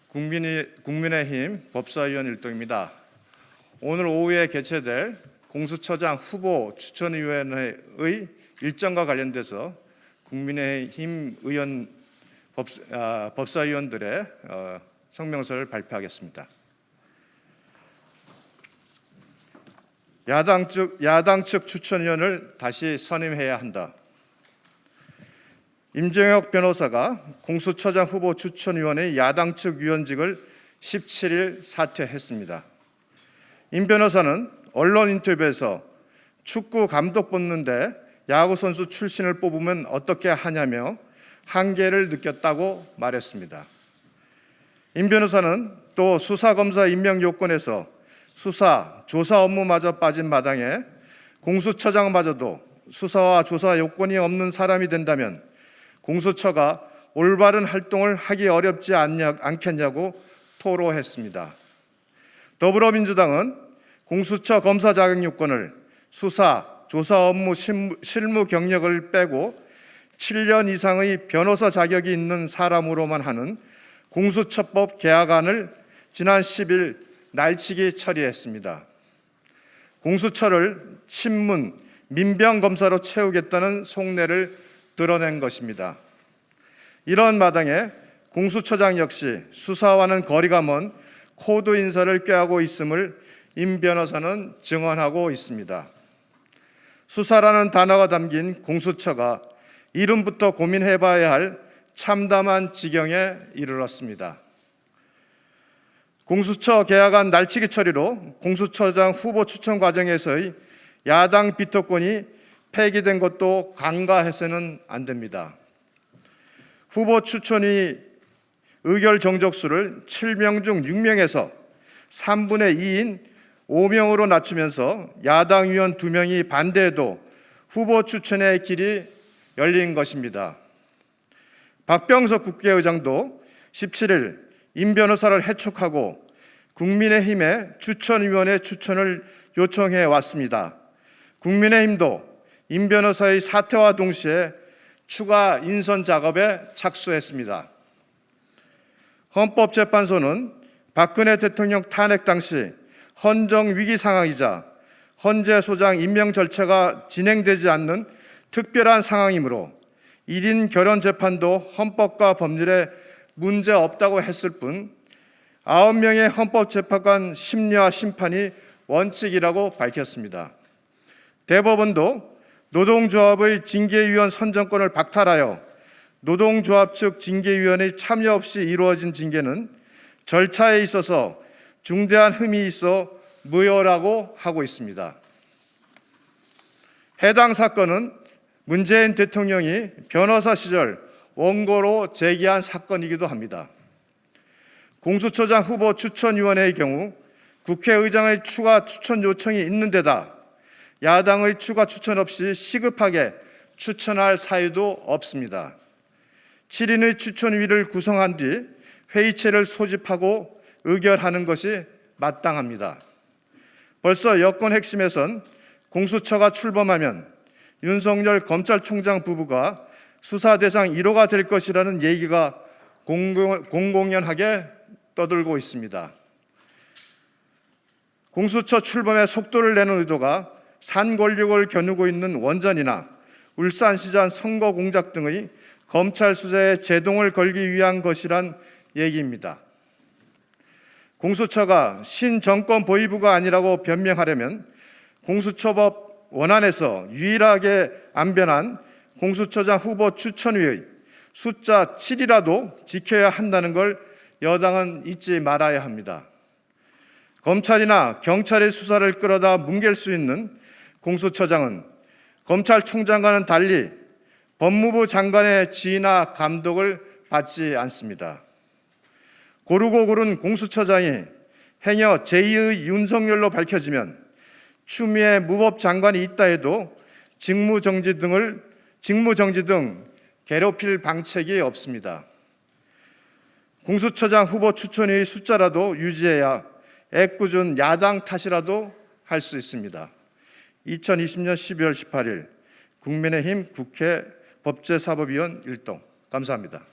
국민의힘 법사위원 일동입니다. 오늘 오후에 개최될 공수처장 후보 추천위원회의 일정과 관련돼서 국민의힘 법사위원들의 성명서를 발표하겠습니다. 야당 측 추천위원을 다시 선임해야 한다. 임종혁 변호사가 공수처장 후보 추천위원회 야당 측 위원직을 17일 사퇴했습니다. 임 변호사는 언론 인터뷰에서 축구 감독 뽑는데 야구선수 출신을 뽑으면 어떻게 하냐며 한계를 느꼈다고 말했습니다. 임 변호사는 또 수사검사 임명 요건에서 수사, 조사 업무마저 빠진 마당에 공수처장마저도 수사와 조사 요건이 없는 사람이 된다면 공수처가 올바른 활동을 하기 어렵지 않겠냐고 토로했습니다. 더불어민주당은 공수처 검사 자격 요건을 수사, 조사 업무 실무 경력을 빼고 7년 이상의 변호사 자격이 있는 사람으로만 하는 공수처법 개혁안을 지난 10일 날치기 처리했습니다. 공수처를 친문, 민병검사로 채우겠다는 속내를 드러낸 것입니다. 이런 마당에 공수처장 역시 수사와는 거리가 먼 코드 인사를 꾀하고 있음을 임 변호사는 증언하고 있습니다. 수사라는 단어가 담긴 공수처가 이름부터 고민해봐야 할 참담한 지경에 이르렀습니다. 공수처 개혁안 날치기 처리로 공수처장 후보 추천 과정에서의 야당 비토권이 폐기된 것도 간과해서는 안 됩니다. 후보 추천위 의결 정족수를 7명 중 6명에서 3분의 2인 5명으로 낮추면서 야당 의원 2명이 반대해도 후보 추천의 길이 열린 것입니다. 박병석 국회의장도 17일 임 변호사를 해촉하고 국민의힘의 추천위원회 추천을 요청해 왔습니다. 국민의힘도 임 변호사의 사퇴와 동시에 추가 인선 작업에 착수했습니다. 헌법재판소는 박근혜 대통령 탄핵 당시 헌정 위기 상황이자 헌재 소장 임명 절차가 진행되지 않는 특별한 상황이므로 1인 결연 재판도 헌법과 법률에 문제 없다고 했을 뿐 9명의 헌법재판관 심리와 심판이 원칙이라고 밝혔습니다. 대법원도 노동조합의 징계위원 선정권을 박탈하여 노동조합 측 징계위원의 참여 없이 이루어진 징계는 절차에 있어서 중대한 흠이 있어 무효라고 하고 있습니다. 해당 사건은 문재인 대통령이 변호사 시절 원고로 제기한 사건이기도 합니다. 공수처장 후보 추천위원회의 경우 국회의장의 추가 추천 요청이 있는 데다 야당의 추가 추천 없이 시급하게 추천할 사유도 없습니다. 7인의 추천위를 구성한 뒤 회의체를 소집하고 의결하는 것이 마땅합니다. 벌써 여권 핵심에선 공수처가 출범하면 윤석열 검찰총장 부부가 수사 대상 1호가 될 것이라는 얘기가 공공연하게 떠들고 있습니다. 공수처 출범에 속도를 내는 의도가 산 권력을 겨누고 있는 원전이나 울산시장 선거 공작 등의 검찰 수사에 제동을 걸기 위한 것이란 얘기입니다. 공수처가 신정권 보위부가 아니라고 변명하려면 공수처법 원안에서 유일하게 안 변한 공수처장 후보 추천위의 숫자 7이라도 지켜야 한다는 걸 여당은 잊지 말아야 합니다. 검찰이나 경찰의 수사를 끌어다 뭉갤 수 있는 공수처장은 검찰총장과는 달리 법무부 장관의 지휘나 감독을 받지 않습니다. 고르고 고른 공수처장이 행여 제2의 윤석열로 밝혀지면 추미애 무법장관이 있다 해도 직무정지 등 괴롭힐 방책이 없습니다. 공수처장 후보 추천의 숫자라도 유지해야 애꿎은 야당 탓이라도 할 수 있습니다. 2020년 12월 18일 국민의힘 국회 법제사법위원 일동 감사합니다.